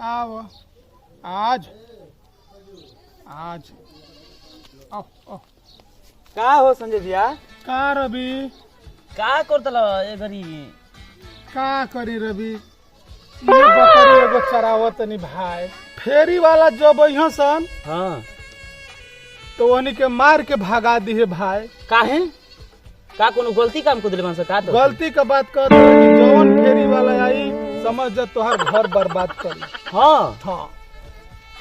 आओ आज आज आओ आओ का हो संजय भैया का रवि का करतल ए घरी का करी रवि ये बकरी एगो चरावत नहीं भाई फेरी वाला जब यहाँ सन हाँ तो वनी के मार के भगा दी है भाई काहे का कोनो गलती काम कर दिले मानस का तो गलती का बात कर कि जौन फेरी वाला आई समझ जा तोहर घर बर्बाद कर हाँ हाँ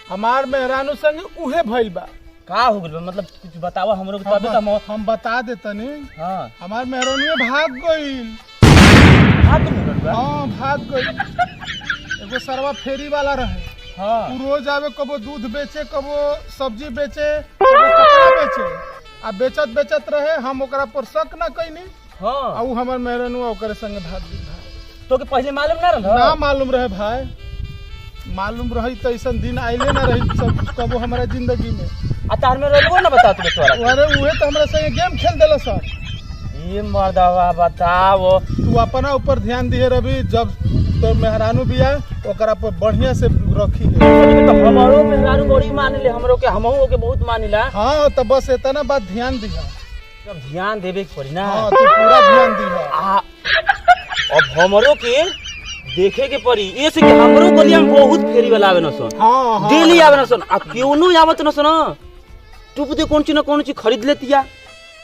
हमार मेहरानू संगे उहे भइल बा का हो गइल मतलब कुछ बताओ हमरो के तबे त हम बता देतनी हां हमार मेहरानू भाग गइल हां तुम बा हाँ भाग गइल एगो सरवा फेरी वाला रहे हां उ रोज आवे कबो दूध बेचे कबो सब्जी बेचे कबो कपड़ा बेचे आ बेचत रहे हम ओकरा पर शक ना कइनी हां आ उ हमर मेहरानू ओकरे संगे भाग गइल भाई तो के पहले मालूम ना रहल ना मालूम रहे भाई मालूम रही तो ऐसा दिन आइले ना रही सब कबो हमारा जिंदगी में आ तार में रहबो ना बता तू तोरा अरे उहे तो हमरा संगे गेम खेल देला सर ये मर्दावा बताओ तू अपना ऊपर ध्यान दिए रवि जब तो मेहरानू बिया ओकरा पर बढ़िया से रखी है तो हमरो मेहरारू बड़ी मान ले हमरो के हमहू के बहुत मानिला हाँ तो बस इतना बात ध्यान दिहा सब ध्यान देवे के पड़ी ना हाँ तू पूरा ध्यान दिहा अब हमरो के देखे के पड़ी ऐसे कि हमरो गली में बहुत फेरी वाला आवे न सन हाँ डेली आवे न सन आ क्यों आवत न सन टूप दे कौन चीज खरीद लेतिया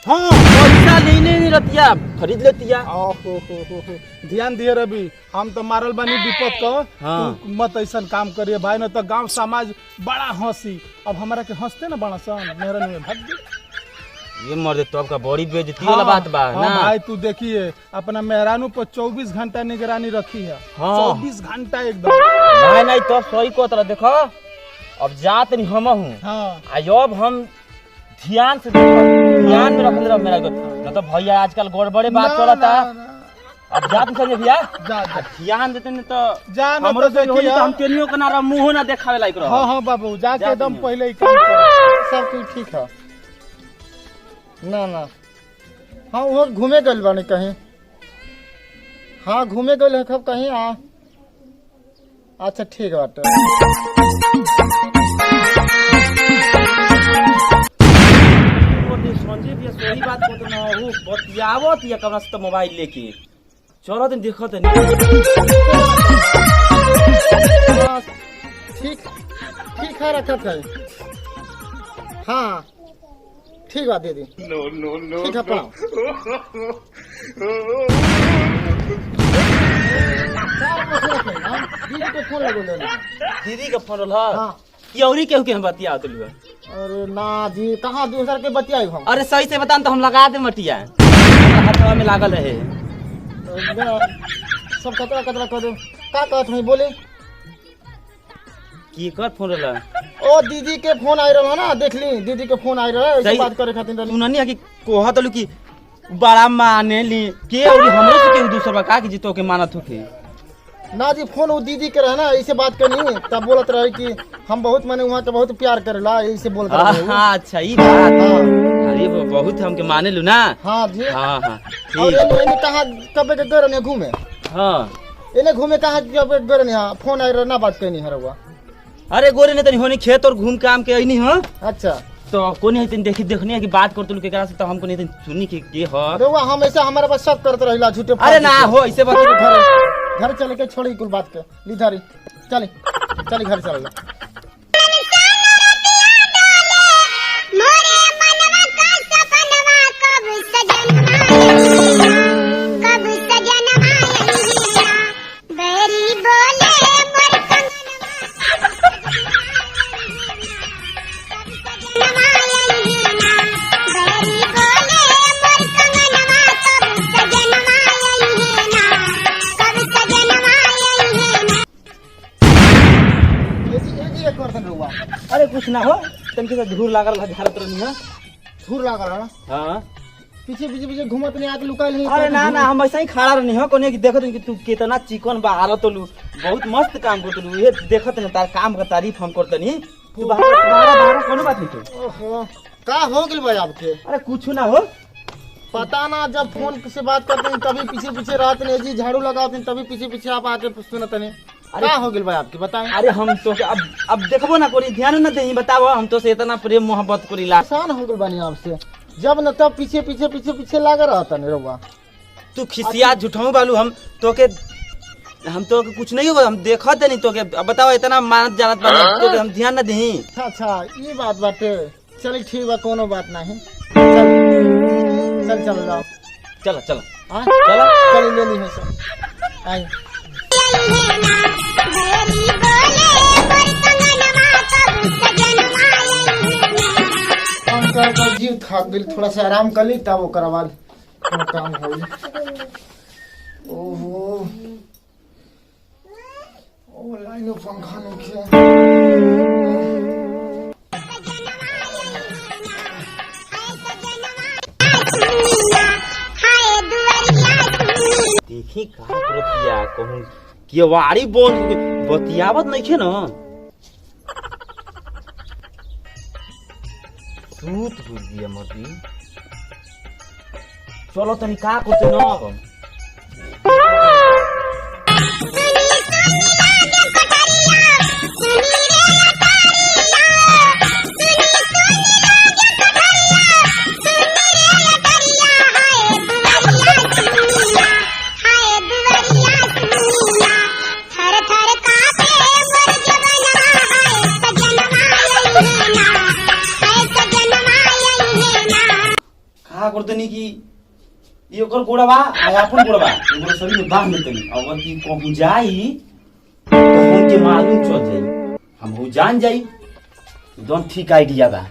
हाँ पैसा लेने नहीं रहतिया खरीद लेतिया हो ध्यान दिए रवि हम तो मारल बानी विपत को हाँ। तू मत ऐसा काम करिए भाई न तो गांव समाज बड़ा हंसी अब हमारा के हंसते ना बड़ा सन मेहरानू में भाग गई ये मर्दे तब का बड़ी बेइज्जती वाला बात बा हाँ, ना भाई तू देखिए अपना मेहरानू पर 24 घंटा निगरानी रखी है हाँ। 24 घंटा एकदम नहीं तब सही को तरह देखो अब जात नहीं हम हूँ हाँ अब हम ध्यान से ध्यान में रख ले मेरा न तो भैया आजकल गड़बड़े बात ना, चलता ना, ना। अब जात समझे भैया जा ध्यान देते नहीं तो जा न हमरो तो से होई देखिए तो हम केनियो के ना मुंह ना देखावे लायक रहो हाँ हाँ बाबू जाके जा एकदम दियो। पहले ही काम कर सब कुछ ठीक है ना हाँ वो घूमे गए बानी कहीं हाँ घूमे गए कब कहीं अच्छा ठीक है बात संजय भैया सही बात को तो ना वो बतियावत या कमरा से तो मोबाइल लेके चलो दिन देखो तो ठीक ठीक है रखत है हाँ ठीक बात दीदी ठीक है प्रणाम दीदी को फोन लगो दीदी का फोन रहा हाँ यौरी केहू के हम बतिया तो लियो अरे ना जी कहाँ दूसर के बतियाई हम अरे सही से बता तो हम लगा दे मटिया हथवा में लागल रहे सब कतरा कतरा कर दो का कहत है बोले की कर फोन रहा ओ दीदी के फोन आई रहा ना देख ली दीदी के फोन आई रहा है सही। बात करे खातिर रहली। सुननी है कि कोहा तो कि बड़ा माने ली के और हमरो से के दूसरा का कि जीतो के मानत होके ना जी फोन वो दीदी के रहे ना ऐसे बात करनी तब बोलत रहे कि हम बहुत मैंने वहाँ के बहुत प्यार करेला ऐसे बोलत रहे वो। हाँ अच्छा ये बात हाँ अरे वो बहुत हमके माने लू ना हाँ जी हाँ हाँ और ठीक इन्हें कहाँ कब के गए रहने घूमे हाँ इन्हें घूमे कहाँ कब के गए रहने हाँ फोन आई रहा ना बात करनी है रहुआ अरे गोरे ने तनी होने खेत और घूम के आम के अइनी हो अच्छा तो कोनी है तनी देखनी है कि बात करत लू केकरा से तो हमको नहीं तनी सुनी के हो रहुआ हमेशा हमारे पास शक करते रहिला झूठे अरे ना हो ऐसे बात घर चले के छोड़ी कुल बात के ली धारी चली चली घर चल अरे कुछ ना हो तनके से धूर लागल है झारत रहनी है धूर लागल है हाँ पीछे पीछे पीछे घूमत नहीं आके लुकाइल नहीं अरे ना ना हम ऐसा ही खड़ा रहनी हो कोने की देखत कि तू कितना चिकन बा हालत लू बहुत मस्त काम करत लू ये देखत न तार काम का तारीफ हम करतनी तू बाहर कोनो बात नहीं ओहो का हो गेल भाई आपके अरे कुछ ना हो पता ना, जब फोन से बात करते हैं तभी पीछे पीछे रहते नहीं जी, झाड़ू लगाते हैं तभी पीछे पीछे आप आके सुनते नहीं। क्या हो गया भाई आपके, बताएं। अरे हम तो अब देखबो ना कोई ध्यान न दे, बताओ हम तो से इतना प्रेम मोहब्बत करीला। आसान हो गया बनी आपसे, जब न तब पीछे पीछे पीछे पीछे लगा रहता नहीं रहुआ। तू खिसिया झूठाऊ बालू, हम तो के कुछ नहीं होगा, हम देखत नहीं तो के। अब बताओ इतना मानत जानत बानी तो के हम ध्यान न देही। अच्छा ये बात बाटे, चलिए ठीक बा, कोनो बात नहीं। चल चल जाओ, चलो चलो हाँ? चलो चलिए ले ली है सब, आइए। जीव थक गई, थोड़ा सा आराम कर ली तब ओकर बाद कोनो काम होई। ओहो ओ लाइनो पंखा नहीं देखी का बतिया कहूं केवाड़ी बोल बतियावत नहीं खे न। सूत हो गया मती, चलो तनी का करते न। करतनी कि ये ओकर गोड़वा आ अपन गोड़वा ओकर शरीर में बांध देतनी, अगर की कहूं जाई तो हम के मालूम चल जाई, हम हो जान जाई। एकदम ठीक आइडिया बा।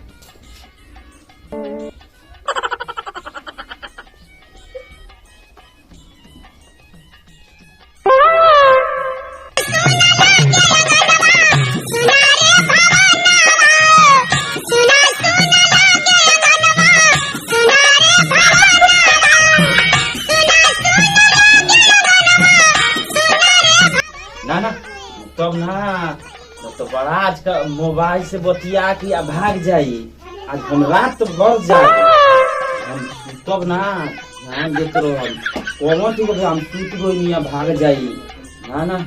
तब ना तो बड़ा आज का मोबाइल से बतिया के भाग जाई, आज हम रात भर जाए हम तब ना ध्यान देते रहो। कौन ठीक है हम सूत गई भाग जाई ना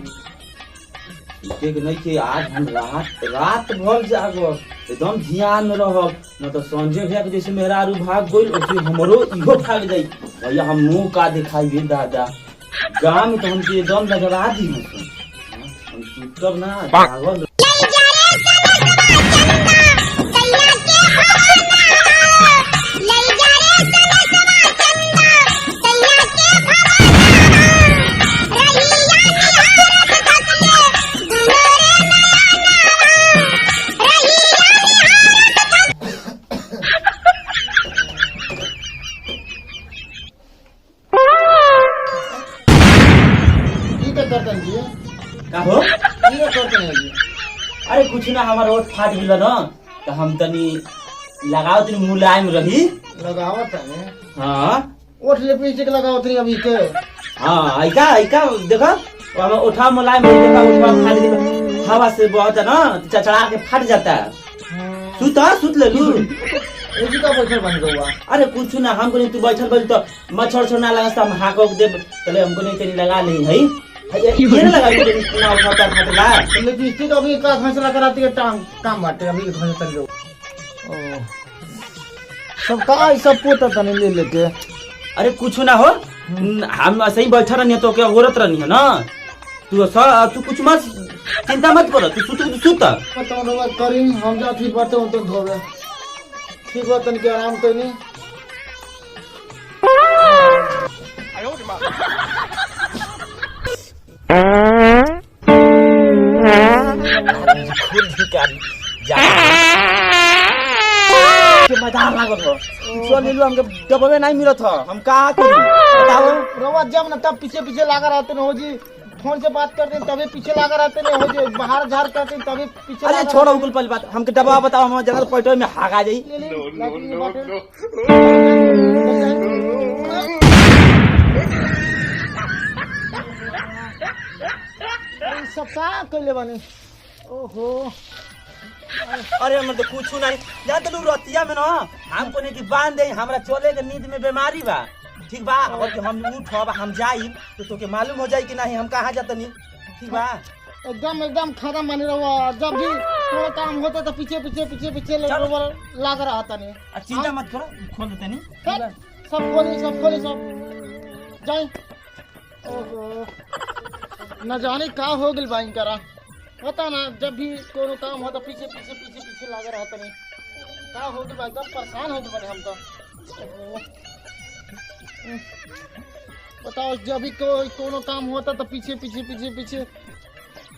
देख नहीं कि आज हम रात भर जागो, एकदम ध्यान में रहो। न तो संजय भैया के जैसे मेहरारू भाग गई वैसे हमरो इहो भाग जाई। भैया हम मुंह का दिखाई भी दादा गाँव में तो हमके एकदम नजरा दी तब ना पागल। का हो अरे कुछ ना, हमारा ओठ फाट गया ना तो हम तनी लगाओ तनी मुलायम रही। लगाओ तने, हाँ ओठ ले पीछे के लगाओ तनी अभी के। हाँ ऐका देखो हम उठा मुलायम देखा उठा फाट गया, हवा से बहुत है ना चचड़ा के फट जाता है। सुत ले लू ऐसी का बैठल बन गया। अरे कुछ ना, हमको नहीं तू बैठल तो मच्छर ना लगा हम हाको दे चले, हमको नहीं तनी लगा ले है ये लगा के ना उठाता फटला लिपस्टिक अभी का फैसला कराती है काम बाटे अभी फैसला लो। ओ सब का सब पोता तने ले लेके। अरे कुछ ना हो, हम ऐसे ही बैठा रहनी है तो क्या औरत रहनी है ना। तू कुछ मत चिंता मत करो, तू सुत बताओ ना करी हम जा ठीक बाटे तो धोवे ठीक बात तन के आराम करनी। मजा लागत हो चल हमके दबे नहीं मिलत हो, हम का करी बताओ। रवा जब न तब पीछे पीछे लगा रहते न हो जी, फोन से बात करते तभी पीछे लगा रहते न हो जी, बाहर झाड़ करते तभी पीछे। अरे छोड़ो उगल पहली बात, हमके दबा बताओ, हम जगह पैटो में हागा जाई। सब का कइले बानी। ओहो अरे हमर तो कुछ नहीं जान तो रतिया में ना हमको नहीं कि बांध दे हमरा चले के नींद में बीमारी बा ठीक बा और कि हम उठब हम जाई तो तोके मालूम हो जाई कि नहीं हम कहाँ जातनी ठीक बा एकदम एकदम खत्म मानी रहो जब भी थोड़ा काम होता तो पीछे पीछे पीछे पीछे लाग रहा था नहीं चिंता मत करो खोल देते नहीं सब खोली सब जाए ओहो न जाने का हो गल बाइन करा पता ना जब भी कोनो काम होता पीछे पीछे पीछे पीछे लाग रहा था नहीं का हो गल एकदम परेशान हो गए हम तो बताओ जब भी कोई कोनो काम होता तो पीछे पीछे पीछे पीछे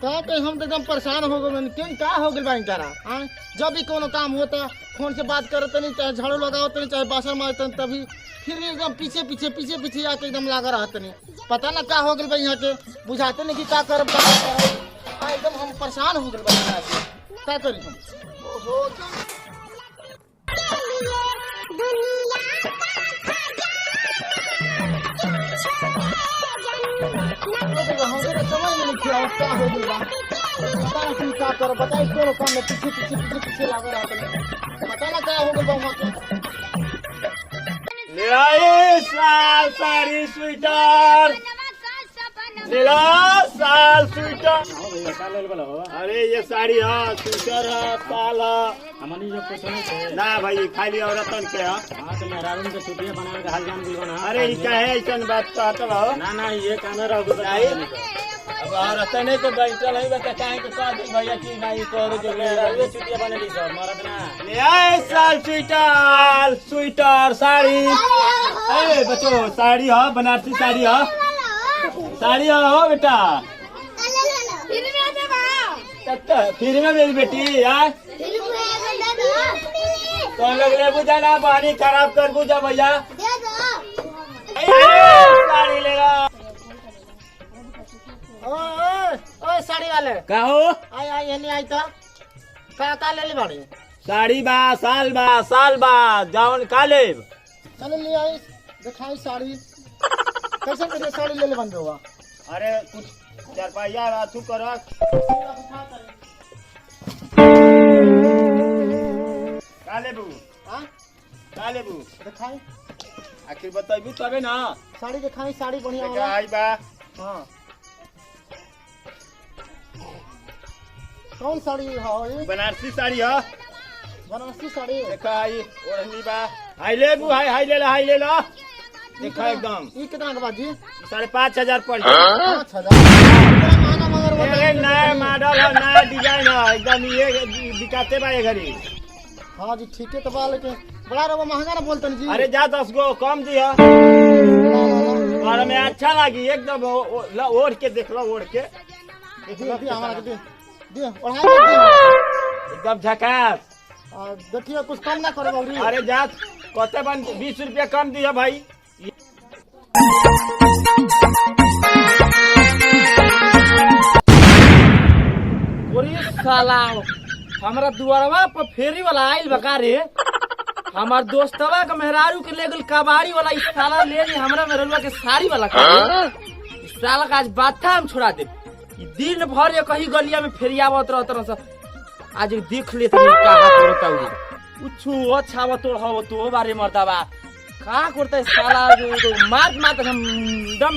कहा हम तो एकदम परेशान हो गए क्यों का हो गल बाइन करा हाँ जब भी कोनो काम होता फोन से बात करते नहीं चाहे झाड़ू लगाते नहीं चाहे बासन मारते नहीं तभी फिर एकदम पीछे पीछे पीछे पीछे आके एकदम लागा रहते नहीं पता ना का हो गल भाई यहाँ के बुझाते नहीं कि का करब एकदम हम परेशान हो गए भाई यहाँ से क्या करी हम समझ में नहीं किया क्या हो गया पता ना कि क्या करो बताइए कोनो काम में पीछे पीछे पीछे पीछे लागा रहते नहीं पता ना क्या हो गया वहाँ के ले आई साल साड़ी स्वेटर ले लो साल स्वेटर अरे ये साड़ी है स्वेटर है साल है ना भाई खाली औरतन के अरे ये क्या है ऐसा बात कहते रहो ना ये कहना रहो अब औरतने के बैठल है बता काहे के कह दे भैया कि नहीं तोरे जो ले छुट्टियां बनेली सब मरद ना ले आए साल स्वेटर स्वेटर साड़ी ए बच्चों साड़ी हो बनारसी साड़ी हो बेटा फिर में मेरी बेटी यार तो लोग ले बुझा ना पानी खराब कर बुझा भैया साड़ी ले लो ओए साड़ी वाले का हो आई नहीं आई तो का ले ली बाड़ी साड़ी बा साल बा जावन का ले चल ले आई दिखाई साड़ी कैसे कैसे साड़ी ले बन रहा अरे कुछ चारपाइया अथू कर का लेबू हाँ का लेबू दिखाई आखिर बताइबू तबे ना साड़ी दिखाई साड़ी बढ़िया देखा आई बा हाँ कौन साड़ी है बनारसी साड़ी है बनारसी साड़ी देखा आई ओढ़नी बा हाई लेबू हाई ले लो देखा एकदम ये कितना के बाजी 5,500 पड़ 5,000 महंगा मगर ये नया मॉडल है नया डिजाइन है एकदम ये दिखाते बा ये घड़ी हाँ जी ठीक है तो बा लेकिन बड़ा रवा महंगा ना बोलते जी अरे जा 10 गो कम दिया और हमें अच्छा लगी एकदम ओढ़ के देख लो ओढ़ के एकदम झकास देखिए कुछ कम ना करो अरे जा कते बन 20 रुपया कम दिया भाई साला हमारा दुआरवा पर फेरी वाला आइल बका रे हमार दोस्तवा के मेहरारू के ले गल कबाड़ी वाला इस साला ले ली हमरा मेहरारूवा के साड़ी वाला इस साला का आज बात था हम छोड़ा दे दिन भर ये कहीं गलिया में फेरियावत रहत रह आज देख ले तनी का करता हूं कुछ अच्छा तो हो तो बारे मरदावा का करता है साला मार हम दम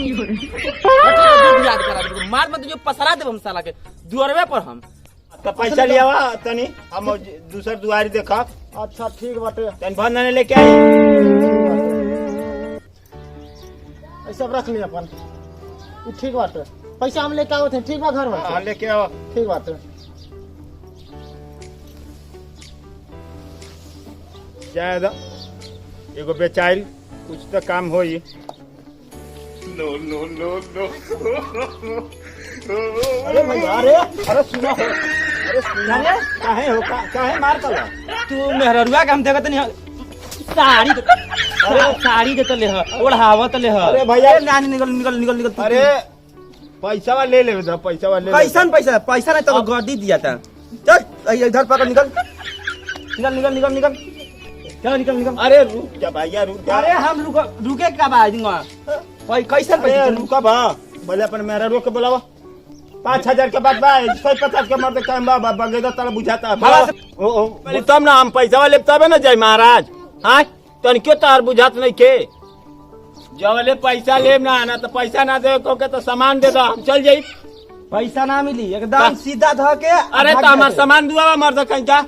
याद करा मार मत जो पसरा दे हम साला के दुआरवे पर हम तो पैसा लिया तनी हम दूसर दुआरी देखा अच्छा ठीक बाटे तनी भंडा लेके आई ऐसा रख लिया अपन ठीक बाटे पैसा हम लेके आओ थे ठीक बा घर में लेके आओ ठीक बात है जायदा एगो बेचारी कुछ तो काम होई नो नो नो नो अरे भैया अरे काहे हो काहे मारता ला तू मेहररुआ के हम देखत नहीं साड़ी देत ले ओढ़ावत ले अरे भैया निकल अरे पैसा वाले ले दो पैसा वाले पैसा नहीं तो गर्दी दिया था चल इधर पकड़ निकल चलो निकल अरे रुक जा भैया रुक जा अरे हम रुके का बा दूंगा कैसन अरे रुका बा बोले अपन मेरा रोक के बुलावा 5,000 के बाद बा 150 के मर्द काम बा बगैर तारा बुझाता हवा से- ओ पहले तब ना हम पैसा लेब तबे ना जाई महाराज हां तन क्यों तार बुझात नहीं के जवले पैसा लेब ना आना तो पैसा ना दे को के तो सामान दे दो हम चल जाई पैसा ना मिली एकदम सीधा ध के अरे तो हमार सामान दुआ मर्द कहीं का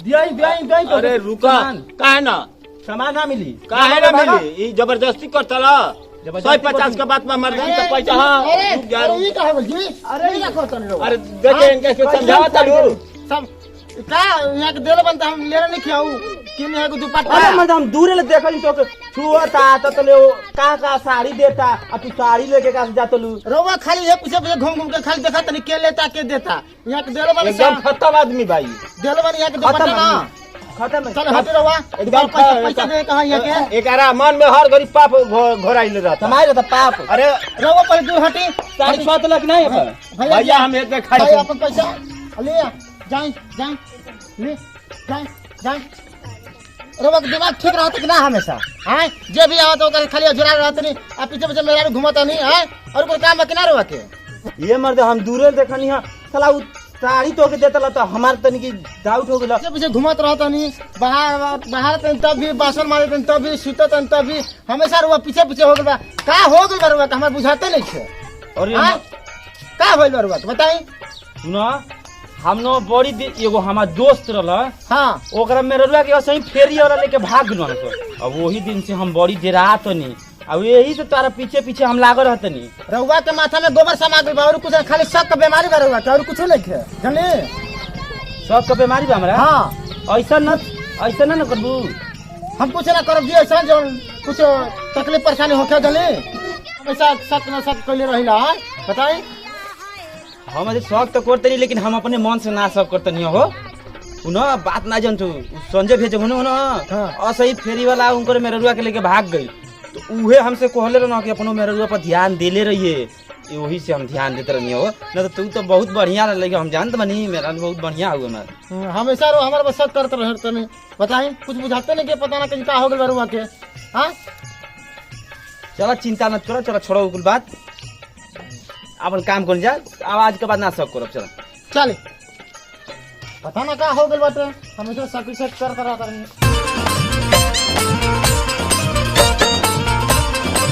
दियाई अरे रुका काहे ना सामान ना मिली काहे ना मिली ई जबरदस्ती करता ला 150 के बाद में मर्द की तो पैसा हां अरे रुक जा अरे ये का है जी अरे ये का तनी अरे देखे इनके के समझावा तालू सब का यहाँ के देले बनता हम लेने नहीं खाऊ कि नहीं है को दुपट्टा अरे मतलब हम दूरे ले देखल तो छुअता त ले का साड़ी देता अब तू साड़ी लेके का जात लू रोवा खाली ये पीछे पीछे घूम घूम के खाली देखा तनी के लेता के देता यहाँ के देले बन एकदम खत्म आदमी भाई देले बन यहाँ के दुपट्टा ना खत्म चल हट रोवा एकदम पैसा दे कहां यहाँ के एकरा मन में हर घड़ी पाप घोराइले रहता तुम्हारे तो पाप अरे रोवा पर दूर हटी 7.5 लाख नहीं है भैया हम एक भाई खाई अपन पैसा ले जाए जाए ले जाए जाए रोवा के दिमाग ठीक रहता कि ना हमेशा हैं जे भी आवत ओकर खाली जुड़ा रहत नहीं आ पीछे पीछे मेरा घुमाता नहीं है और कोई काम बाकी ना रोवा के ये मर्द हम दूरे देखनी है साला उ साड़ी तो के देता तो हमार तनी की डाउट हो गेला पीछे पीछे घुमत रहता नहीं बाहर बाहर तन तब भी बासन मारे तन तब भी सुतत तन तब भी हमेशा रुआ पीछे पीछे हो गया का हो गई रुआ का हमारे बुझाते नहीं छे और ये हाँ? का होइल रुआ बताई सुनो हम नो बड़ी एगो हमार दोस्त रहला हाँ ओकरा मेररुआ के सही फेरी वाला लेके भाग गनो अब वही दिन से हम बड़ी डेरात नहीं अब यही से तारा पीछे पीछे हम लागल रहतनी रुआ के माथा में गोबर समा गई बा और कुछ खाली शक का बीमारी बा रुआ के और कुछ नहीं है जाने सब का बीमारी बा हमरा हाँ ऐसा न करबू हम कुछ ना करब जी ऐसा जो कुछ तकलीफ परेशानी होके जाने हमेशा शक न शक कैले रहिला हाँ? बताई हम अरे शौक तो करते नहीं लेकिन हम अपने मन से ना सब करते नहीं हो उनो बात ना जन तू संजय भेजे उनो हाँ। असही फेरी वाला उनकर मेररुआ के लेके भाग गई तो उहे हमसे कहले रहना कि अपनो मेररुआ पर ध्यान देले रहिए वही से हम ध्यान देते रहनी हो न तो तू तो बहुत बढ़िया लगे हम जानते बनी मेरा बहुत बढ़िया हुआ मैं हमेशा रो हमारे बस शक करते रहते नहीं बताई कुछ बुझाते नहीं के पता ना कहीं का हो गई रुआ के हाँ चलो चिंता मत करो चलो छोड़ो कुल बात अपन काम कर जा अब आज के बाद ना सब करो चलो चल पता ना का हो गई बाटे हमेशा शक करते रहता नहीं